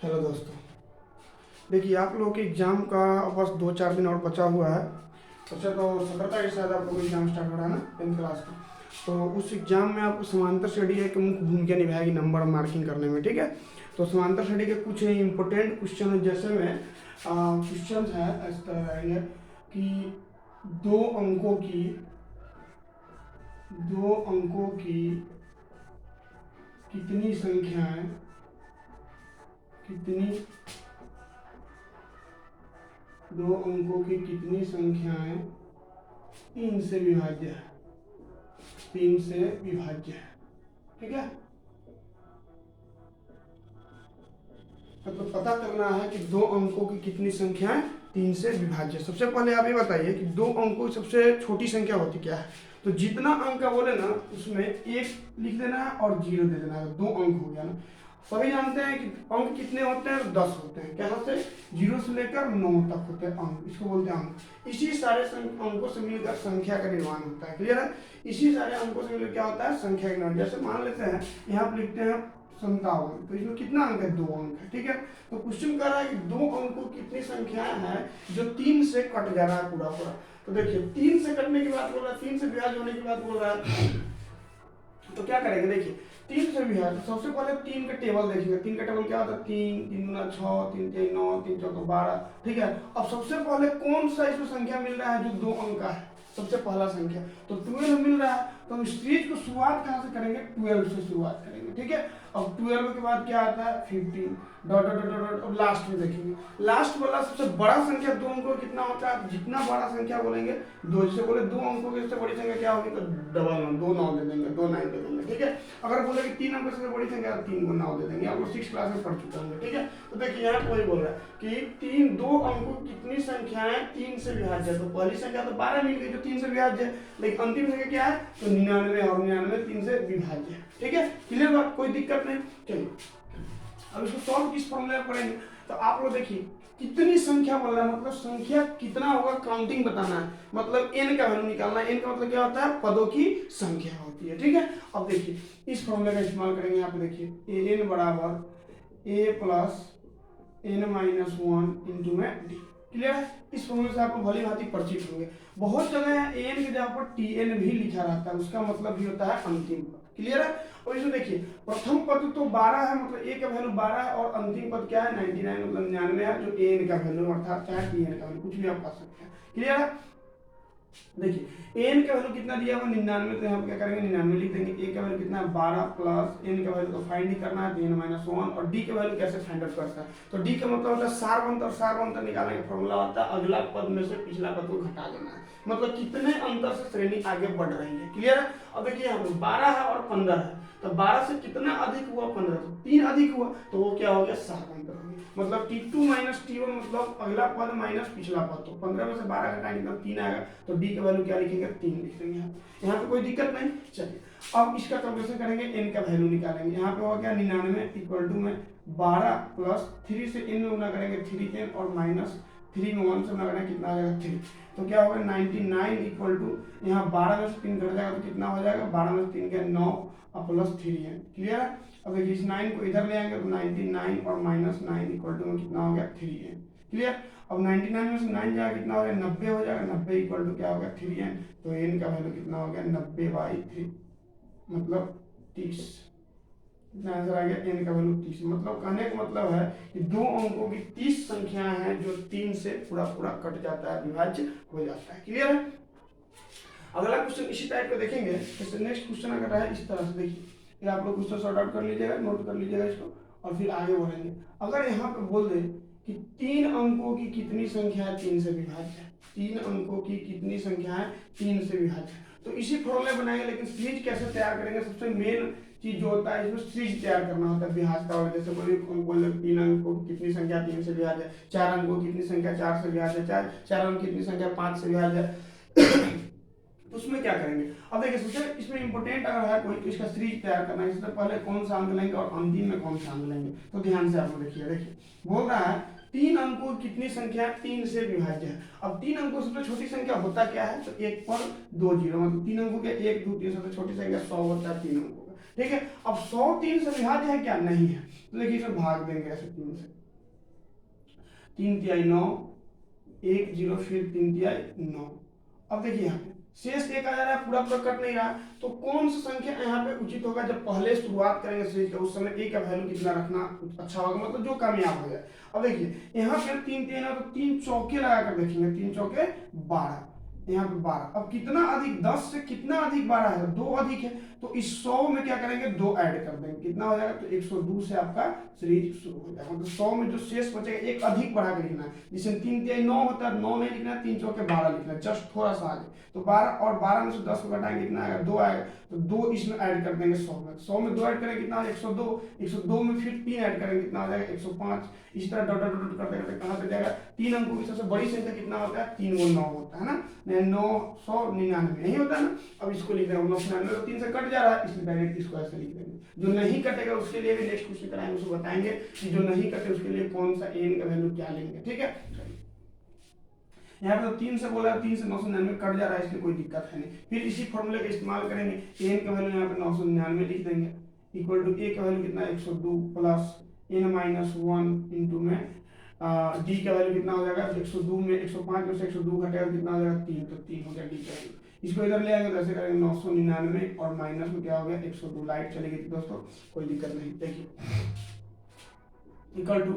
Hello दोस्तों, देखिए आप लोगों के एग्ज़ाम का बस 2-4 दिन और बचा हुआ है। अच्छा, तो 17 तारीख से आपका कोई एग्ज़ाम स्टार्ट हो रहा है ना, 10th क्लास का। तो उस एग्ज़ाम में आपको समांतर श्रेणी एक मुख्य भूमिका निभाएगी नंबर मार्किंग करने में, ठीक है। तो समांतर श्रेणी के कुछ इंपॉर्टेंट क्वेश्चन जैसे में क्वेश्चन है इस तरह रहेंगे कि दो अंकों की कितनी संख्याएं कितनी दो अंकों की कितनी संख्याएं तीन से विभाज्य है, ठीक है। मतलब पता करना है कि दो अंकों की कितनी संख्याएं तीन से विभाज्य। सबसे पहले आप ये बताइए कि दो अंकों की सबसे छोटी संख्या होती क्या है। तो जितना अंक का बोले ना उसमें एक लिख देना है और 0 दे देना है, दो अंक हो गया ना। सभी जानते हैं कि अंक कितने होते हैं, 10 होते हैं। क्या होते हैं? 0 से लेकर 9 तक होते हैं अंक, इसको बोलते हैं अंक। इसी सारे अंकों से मिलकर संख्या का निर्माण होता है। क्लियर है? इसी सारे अंकों से मिलकर क्या होता है? संख्या का निर्माण। जैसे मान लेते हैं यहाँ पर लिखते हैं 57, तो इसमें कितना अंक है? 2 अंक है, ठीक है। तो क्वेश्चन कह रहा है कि दो अंकों की कितनी संख्याएं हैं जो 3 से कट जा रहा है पूरा। तो देखिए 3 से कटने की बात बोल रहा है, 3 से विभाज्य होने की बात बोल रहा है। तो क्या करेंगे, देखिए 3 से विभाज्य। सबसे पहले 3 का टेबल देखेंगे। 3 का टेबल क्या होता है? 3 3 गुना 6, 3 3 9, 3 4 12, ठीक है। अब सबसे पहले कौन सा इसमें संख्या मिल रहा है जो 2 अंक का है? सबसे पहला संख्या तो 12 मिल रहा है। तो इस सीरीज को शुरुआत कहाँ से करेंगे? 12 से शुरुआत करेंगे, ठीक है। अब 12 के बाद क्या आता है? 15 डॉट डॉट डॉट डॉट। अब लास्ट में देखेंगे, लास्ट वाला सबसे बड़ा संख्या 2 अंकों कितना होता है? जितना बड़ा संख्या बोलेंगे 2, जैसे बोले 2 अंकों की सबसे बड़ी संख्या क्या होगी? तो डबल 9, 2 9 दे देंगे, 2 9 दे देंगे, ठीक है। अगर बोले कि 3 अंकों से बड़ी संख्या 3 को 9 दे देंगे। आप लोग 6 क्लास में पढ़ चुके होंगे, ठीक है। तो देखिए यहाँ कोई बोल रहा है कि 2 अंकों की कितनी संख्याएं 3 से विभाज्य है। तो पहली संख्या तो 12 मिल गई जो 3 से विभाज्य है, लेकिन अंतिम संख्या क्या है? तो 99 और 99 3 से विभाज्य है, ठीक है। क्लियर बात? कोई दिक्कत नहीं। चलिए अब इसको सॉल्व किस फॉर्मूले में करेंगे। तो आप लोग देखिए कितनी संख्या बोल रहा है, मतलब संख्या कितना होगा काउंटिंग बताना है, मतलब n का वैल्यू निकालना है। n का मतलब क्या होता है? पदों की संख्या होती है, ठीक है। अब देखिए इस फॉर्मूले का इस्तेमाल करेंगे। यहाँ पे देखिए an बराबर a plus n minus 1 into में d। क्लियर है? इस फॉर्मूले से आपको भली भांति परिचित होंगे। बहुत जगह an की जगह पर tn भी लिखा रहता है, उसका मतलब भी होता है अंतिम पद। क्लियर है? और इसमें देखिए प्रथम पद तो 12 है, मतलब a का वैल्यू 12 है, और अंतिम पद क्या है? 99 मतलब 99 है, जो an का वैल्यू अर्थात चाहे tn का वैल्यू कुछ भी आप कर सकते हैं। क्लियर है? देखिए n का वैल्यू कितना दिया हुआ? 99। तो यहाँ पे क्या करेंगे? 99 लिख देंगे। a का वैल्यू कितना है? 12 प्लस n का वैल्यू तो फाइंड ही करना है, n माइनस 1। और d का वैल्यू कैसे फाइंड आउट करता है? तो d का मतलब होता है सारवंत, और सारवंत निकालने का फॉर्मूला होता है अगला पद में से पिछला पद को घटा देना है, मतलब कितने अंतर से श्रेणी आगे बढ़ रही है। क्लियर है? अब देखिए यहाँ पे 12 है और 15 है, तो 12 से कितना अधिक हुआ? 15, तो 3 अधिक हुआ, तो वो क्या हो गया? सारवंत हो गया। मतलब t2 माइनस t1 मतलब अगला पद माइनस पिछला पद। तो 15 में से 12 घटाएंगे तो 3 आएगा, तो d का वैल्यू क्या लिखेंगे? 3 लिख देंगे। यहाँ पे कोई दिक्कत नहीं। चलिए अब इसका कैलकुलेशन करेंगे, n का वैल्यू निकालेंगे। यहाँ पे हो गया 99 इक्वल टू में 12 प्लस 3 से n में गुना करेंगे 3n, और माइनस 3 में 1 से गुना करेंगे, कितना आ जाएगा? 3। तो क्या होगा? 99 इक्वल टू यहाँ 12 में से 3 घट जाएगा तो कितना हो जाएगा? 12 में से 3 के 9 और प्लस 3 है। क्लियर है? अब देखिए इस 9 को इधर ले आएंगे तो 99 और माइनस 9 इक्वल टू में कितना हो गया? 3 है। क्लियर? अब 99 में से 9 जाएगा कितना हो गया? 90 हो जाएगा। 90 इक्वल टू क्या हो गया? 3n। तो n का वैल्यू कितना हो गया? 90/3 मतलब 30। कितना आंसर आ गया? n का वैल्यू 30। मतलब कहने का मतलब है कि दो अंकों की 30 संख्याएं हैं जो 3 से पूरा पूरा कट जाता है, विभाज्य हो जाता है। क्लियर है? अगला क्वेश्चन इसी टाइप का देखेंगे। जैसे नेक्स्ट क्वेश्चन अगर है इस तरह से, देखिए ये आप लोग क्वेश्चन सॉर्ट आउट कर लीजिएगा, नोट कर लीजिएगा इसको, और फिर आगे बढ़ेंगे। अगर यहाँ पे बोल दे कि 3 अंकों की कितनी संख्या है 3 से विभाज्य है, 3 अंकों की कितनी संख्या है 3 से विभाज्य है, तो इसी फॉर्मूले बनाएंगे। लेकिन सीरीज कैसे तैयार करेंगे? सबसे मेन चीज जो होता है इसमें सीरीज तैयार करना होता है विभाज्यता वाला। जैसे बोले 3 अंकों की कितनी संख्या 3 से विभाज्य है, 4 अंकों की कितनी संख्या 4 से विभाज्य है, 4 अंकों की कितनी संख्या 5 से विभाज्य है। उसमें क्या करेंगे? अब देखिए सबसे इसमें इंपॉर्टेंट अगर है कोई तो इसका सीरीज तैयार करना है। इससे पहले कौन सा अंक लेंगे और अंतिम में कौन सा अंक लेंगे, तो ध्यान से आप लोग देखिए। देखिए बोल रहा है 3 अंकों की कितनी संख्या 3 से विभाज्य है। अब 3 अंकों से सबसे छोटी संख्या होता क्या है? तो 1 पर 2 जीरो, मतलब 3 अंकों के 1 2 3 सबसे छोटी संख्या 100 होता है 3 अंकों का। ठीक है। अब 100 3 से विभाज्य है क्या? नहीं है। तो देखिए इसे भाग देंगे ऐसे 3 से, 3 तिहाई 9, 1 0 फिर 3 तिहाई 9। अब देखिए यहाँ पे शेष एक आ जा रहा है, पूरा पूरा कट नहीं रहा, तो कौन सा संख्या यहाँ पे उचित होगा? जब पहले शुरुआत करेंगे सीरीज का उस समय ए का वैल्यू कितना रखना अच्छा होगा, मतलब जो कामयाब हो जाए। अब देखिए यहाँ पे 3 3 तो 3 चौके लगा कर देखेंगे, 3 चौके 12, यहाँ पे 12। अब कितना अधिक? 10 से कितना अधिक? 12 है, 2 अधिक है, तो इस 100 में क्या करेंगे? 2 ऐड कर देंगे, कितना हो जाएगा? तो 102 से आपका सीरीज शुरू हो जाएगा। तो 100 में जो शेष बचेगा एक अधिक बढ़ा के लिखना है, जिसमें 3 तिहाई 9 होता है, 9 नहीं लिखना है, 3 चौके 12 लिखना है, जस्ट थोड़ा सा आगे। तो 12 और 12 में से 10 को घटाएंगे, कितना आएगा? 2 आएगा, तो 2 इसमें ऐड कर देंगे 100 में। 100 में 2 ऐड करेंगे, कितना? 102। 102 में फिर 3 ऐड करेंगे, कितना हो जाएगा? 105। इस तरह डॉट डॉट डॉट करते करते कहाँ पे जाएगा? 3 अंकों की सबसे बड़ी संख्या कितना होता है? 3 गुना 9 होता है ना, 999 नहीं होता है ना। अब इसको लिख रहे हैं 999, तो 3 से कट जा रहा है, इसलिए डायरेक्ट इसको ऐसे लिख देंगे। जो नहीं कटेगा उसके लिए भी नेक्स्ट क्वेश्चन कराएंगे, उसको बताएंगे कि जो नहीं कटे उसके लिए कौन सा n का वैल्यू क्या लेंगे, ठीक है। यहाँ पे तो 3 से बोला, 3 से 999 कट जा रहा है, इसलिए कोई दिक्कत है नहीं। फिर इसी फॉर्मूले का इस्तेमाल करेंगे, n का वैल्यू यहाँ पे 999 लिख देंगे, इक्वल टू a का वैल्यू कितना है? 102 प्लस n माइनस 1 इंटू में d का वैल्यू कितना हो जाएगा? 102 में 105 में से 102 घटेगा, कितना हो जाएगा? 3, तो 3 हो गया d का वैल्यू। इसको इधर ले आएंगे तो ऐसे करेंगे 999 और माइनस में क्या हो गया? 102। लाइट चलेगी थी दोस्तों, कोई दिक्कत नहीं। देखिए इक्वल टू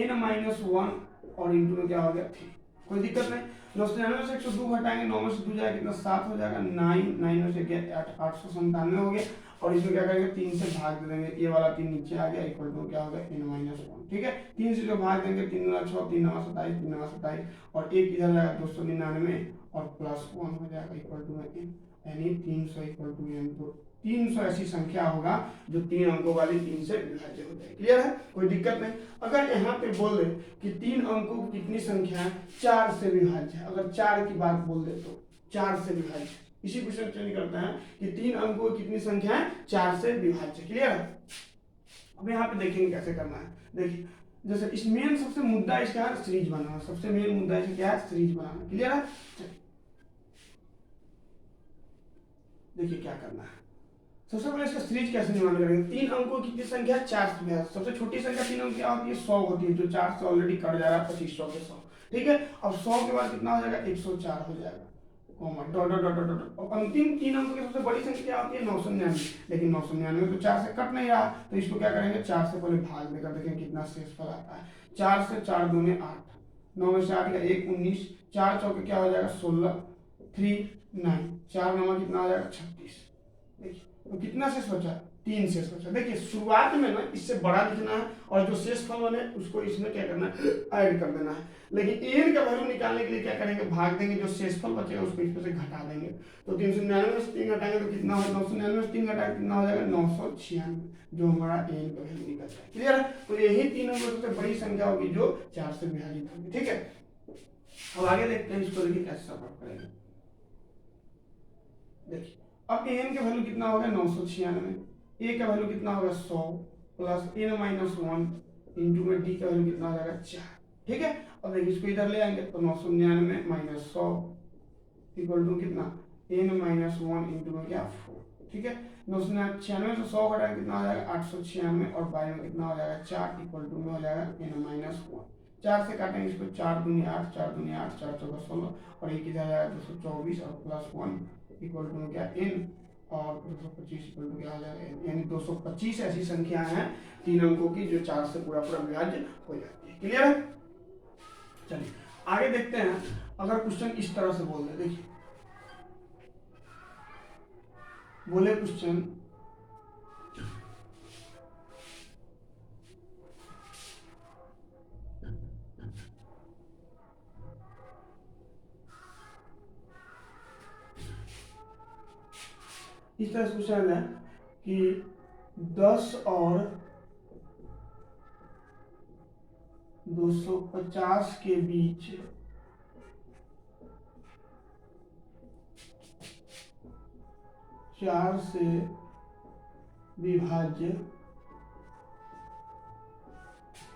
n माइनस 1 और इंटू में क्या हो गया? 3, कोई दिक्कत नहीं। 999 से 102 घटाएंगे, 9 में से 2 जाएगा, कितना? 7 हो जाएगा, 9 में से क्या? 897 हो गया। और इसमें क्या करेंगे? 3 से भाग दे देंगे, ये वाला 3 नीचे आ गया, इक्वल टू क्या हो गया? n माइनस 1, ठीक है। 3 से जो भाग देंगे, 3 9 6, 3 9 27, 3 9 27 और 1 इधर जाएगा 299 और प्लस 1 हो जाएगा, इक्वल टू n, यानी 300 इक्वल टू n। तो 300 ऐसी संख्या होगा जो 3 अंकों वाली 3 से विभाज्य हो जाए। क्लियर है, कोई दिक्कत नहीं। अगर यहाँ पे बोल दे कि 3 अंकों की कितनी संख्या है? 4 से विभाज्य है, अगर 4 की बात बोल दे तो 4 से विभाज्य, इसी क्वेश्चन चेंज करते हैं कि 3 अंकों की कितनी संख्या है? 4 से विभाज्य। क्लियर है। अब यहाँ पे देखेंगे कैसे करना है। देखिए जैसे इस मेन सबसे मुद्दा इसका है सीरीज बनाना, सबसे मेन मुद्दा इसका क्या है? सीरीज बनाना। क्लियर है। देखिए क्या करना है, सबसे पहले इसका सीरीज कैसे निर्माण करेंगे? 3 अंकों की कितनी संख्या? 4 से। सबसे छोटी संख्या 3 अंक क्या होती है? 100 होती है, जो 4 से ऑलरेडी कट जा रहा है, 2500 के 100, ठीक है। अब 100 के बाद कितना हो जाएगा? 104 हो जाएगा, comma dot dot dot dot. और अंतिम 3 अंकों की सबसे बड़ी संख्या क्या होती है? 999, लेकिन 999 तो 4 से कट नहीं रहा, तो इसको क्या करेंगे? 4 से पहले भाग देकर देखें कितना शेषफल आता है। 4 से 4 दूने 8, 9 में से 8 का 1 19, 4 चौके क्या हो जाएगा? 16, 3 9, 4 9 कितना हो जाएगा? 36। देखिए तो कितना शेष बचा? 3 शेष बचा। देखिए शुरुआत में ना इससे बड़ा लिखना है और जो शेषफल बने उसको इसमें क्या करना है? ऐड कर देना है। लेकिन n का वैल्यू निकालने के लिए क्या करेंगे? भाग देंगे, जो शेषफल बचेगा उसको इसमें से घटा देंगे। तो 399 में से 3 घटाएंगे तो कितना होगा? 999 में से 3 घटाएंगे कितना हो जाएगा? 996, जो हमारा n का वैल्यू निकल जाएगा। क्लियर है। तो यही 3 अंकों सबसे बड़ी संख्या होगी जो 4 से विभाजित होगी, ठीक है। अब आगे देखते हैं इसको, देखिए कैसे सॉल्व करेंगे। देखिए अब n का वैल्यू कितना होगा? 996, a का वैल्यू कितना होगा? 100 प्लस n माइनस 1 इंटू में d का वैल्यू कितना हो जाएगा? 4, ठीक है। अब देखिए इसको इधर ले आएंगे तो 999 माइनस 100 इक्वल टू कितना? n माइनस 1 इंटू में क्या? 4, ठीक है। 996 से 100 घटाएंगे कितना हो जाएगा? 896 और 22 में कितना हो जाएगा? 4 इक्वल टू में हो जाएगा n माइनस 1। 4 से काटेंगे इसको, 4 दूनी 8, 4 दूनी 8, 4 चौका 16 और एक इधर आएगा 224 और प्लस 1 इक्वल टू क्या? n और 225 इक्वल टू क्या हो जाएगा? यानी 225 ऐसी संख्या है 3 अंकों की जो 4 से पूरा पूरा विभाज्य हो जाती है। क्लियर है। चलिए आगे देखते हैं। अगर क्वेश्चन इस तरह से बोल दे, देखिए बोले क्वेश्चन इस तरह से क्वेश्चन है कि 10 और 250 के बीच चार से विभाज्य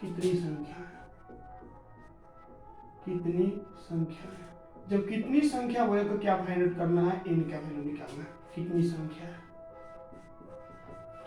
कितनी संख्या है? कितनी संख्या है? जब कितनी संख्या बोले तो क्या फाइंड आउट करना है? n का वैल्यू निकालना है, कितनी संख्या है,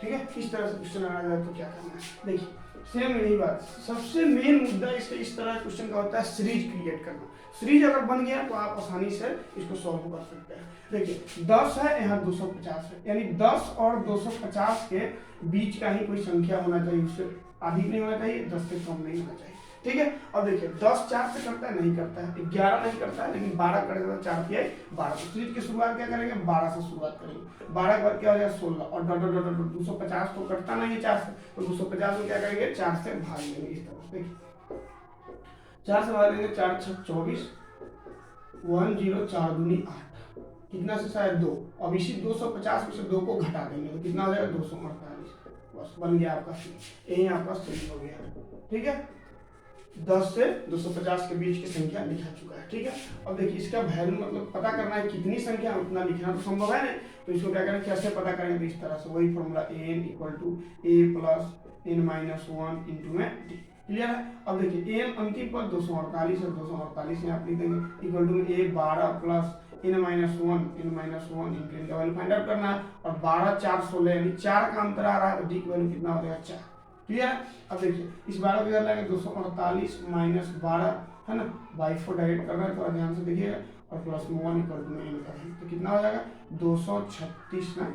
ठीक है, इस तरह से क्वेश्चन आ जाए तो क्या करना है, देखिए सेम यही बात। सबसे मेन मुद्दा इसके इस तरह क्वेश्चन का होता है सीरीज क्रिएट करना। सीरीज अगर बन गया तो आप आसानी से इसको सॉल्व कर सकते हैं। देखिए 10 है, यहाँ 250 है, यानी 10 और 250 के बीच का ही कोई संख्या होना चाहिए, उससे अधिक नहीं होना चाहिए, 10 से कम नहीं होना चाहिए, ठीक है। और देखिए 10 4 से करता है, नहीं करता है, 11 नहीं करता है, लेकिन 12 करेगा तो 4 किया 12। तो सीरीज की शुरुआत क्या करेंगे, 12 से शुरुआत करेंगे, 12 के बाद क्या हो जाएगा 16, और 250 तो कटता नहीं है 4 से, तो 250 में क्या करेंगे 4 से भाग लेंगे, इस तरह देखिए 4 से भाग लेंगे, 4 6 24, 1 0 4 दूनी 8, कितना से शायद 2, अब इसी 250 में से 2 को घटा देंगे तो कितना हो जाएगा 248, बस बन गया आपका सी, यही आपका सही हो गया, ठीक है। 10 से 250 के बीच की संख्या लिखा चुका है, ठीक है। अब देखिए इसका वैल्यू मतलब पता करना है कितनी संख्या, उतना लिखना तो संभव है नहीं, तो इसको क्या करें, कैसे पता करेंगे, तो इस तरह से वही फॉर्मूला an = a + n - 1 × में d, क्लियर है। अब देखिए n अंतिम पद 248 है, 248 यहाँ लिख देंगे equal to a 12 + n - 1 × n का वैल्यू फाइंड आउट करना है, और 12 4 16 यानी 4 का अंतर आ रहा है, तो d की वैल्यू कितना हो जाएगा 4, क्लियर है। अब देखिए इस 12 को इधर लाएंगे, 248 - 12 है ना, बाई 4 डायरेक्ट कर रहा है, थोड़ा ध्यान से देखिएगा, और प्लस में 1 = n करेंगे तो कितना हो जाएगा 236 ना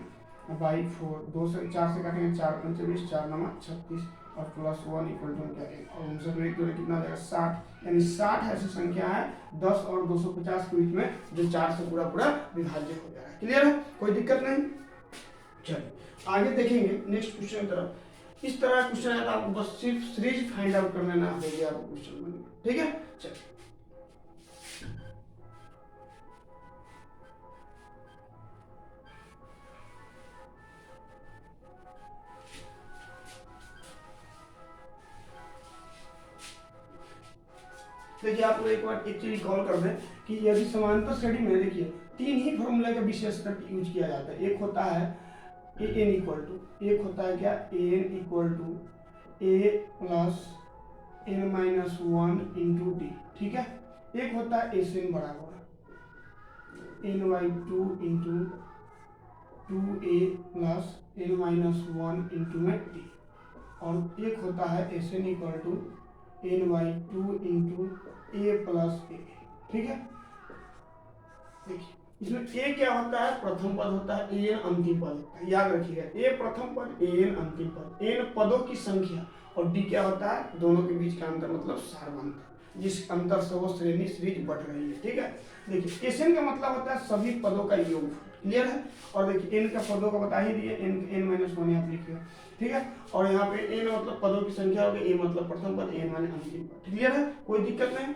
बाई 4, 2 से 4 से काटेंगे 4 × 25 4 9 36, और प्लस 1 = क्या करेंगे, और उनसे तो एक जोड़े कितना हो जाएगा 60, यानी 60 ऐसी संख्या है 10 और 250 के बीच में जो 4 से पूरा विभाज्य हो जा रहा है, क्लियर है, कोई दिक्कत नहीं। चलिए आगे देखेंगे नेक्स्ट क्वेश्चन की तरफ। इस तरह क्वेश्चन है तो आपको बस सिर्फ सीरीज फाइंड आउट कर लेना हो गया आपको क्वेश्चन बन गया, ठीक है। चलिए देखिए आप लोग एक बार एक चीज रिकॉल कर दें कि यदि समांतर श्रेणी में देखिए 3 ही फॉर्मूले का विशेषकर यूज किया जाता है। एक होता है एक होता है क्या, an = a + n - 1 × d, ठीक है। एक होता है Sn बराबर n/2 × 2a + n - 1 × में d, और एक होता है Sn = n/2 × a + a, ठीक है। देखिए इसमें a क्या होता है, प्रथम पद होता है, an अंतिम पद होता है, याद रखिएगा a प्रथम पद an अंतिम पद, n पदों की संख्या, और d क्या होता है दोनों के बीच का अंतर मतलब सारवंत, जिस अंतर से वो श्रेणी सीरीज बढ़ रही है, ठीक है। देखिए Sn का मतलब होता है सभी पदों का योग, क्लियर है। और देखिए n का पदों का बता ही दिए, n - 1 आप लिखिए, ठीक है। और यहाँ पे n मतलब पदों की संख्या हो गई, a मतलब प्रथम पद, n माने अंतिम पद, क्लियर है, कोई दिक्कत नहीं।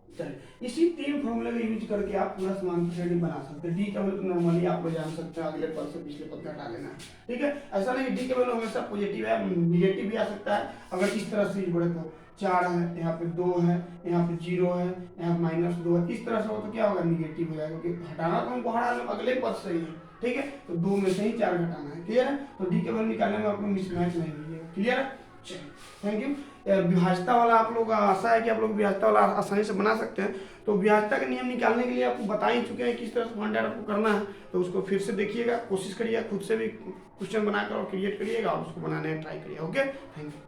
चलिए इसी 3 फॉर्मूले का यूज करके आप पूरा समांतर श्रेणी बना सकते हैं। डी का वैल्यू नॉर्मली आप लोग जान सकते हैं, अगले पद से पिछले पद का हटा लेना है, ठीक है। ऐसा नहीं डी का वैल्यू हमेशा पॉजिटिव है, निगेटिव भी आ सकता है। अगर इस तरह से बढ़े तो 4 है, यहाँ पे 2 है, यहाँ पे 0 है, यहाँ -2 है, इस तरह से हो तो क्या होगा निगेटिव हो जाएगा, क्योंकि हटाना तो हमको हटा अगले पद से ही है, ठीक है। तो 2 में से ही 4 घटाना है, क्लियर है। तो डी का वैल्यू निकालने में आपको मिसमैच नहीं मिलेगा, क्लियर है। चलिए थैंक यू। विभाज्यता वाला आप लोग आशा है कि आप लोग विभाज्यता वाला आसानी से बना सकते हैं। तो विभाज्यता का नियम निकालने के लिए आपको बता ही चुके हैं किस तरह से फंड आपको करना है, तो उसको फिर से देखिएगा, कोशिश करिएगा, खुद से भी क्वेश्चन बनाकर और क्रिएट करिएगा और उसको बनाने का ट्राई करिएगा। Okay thank you.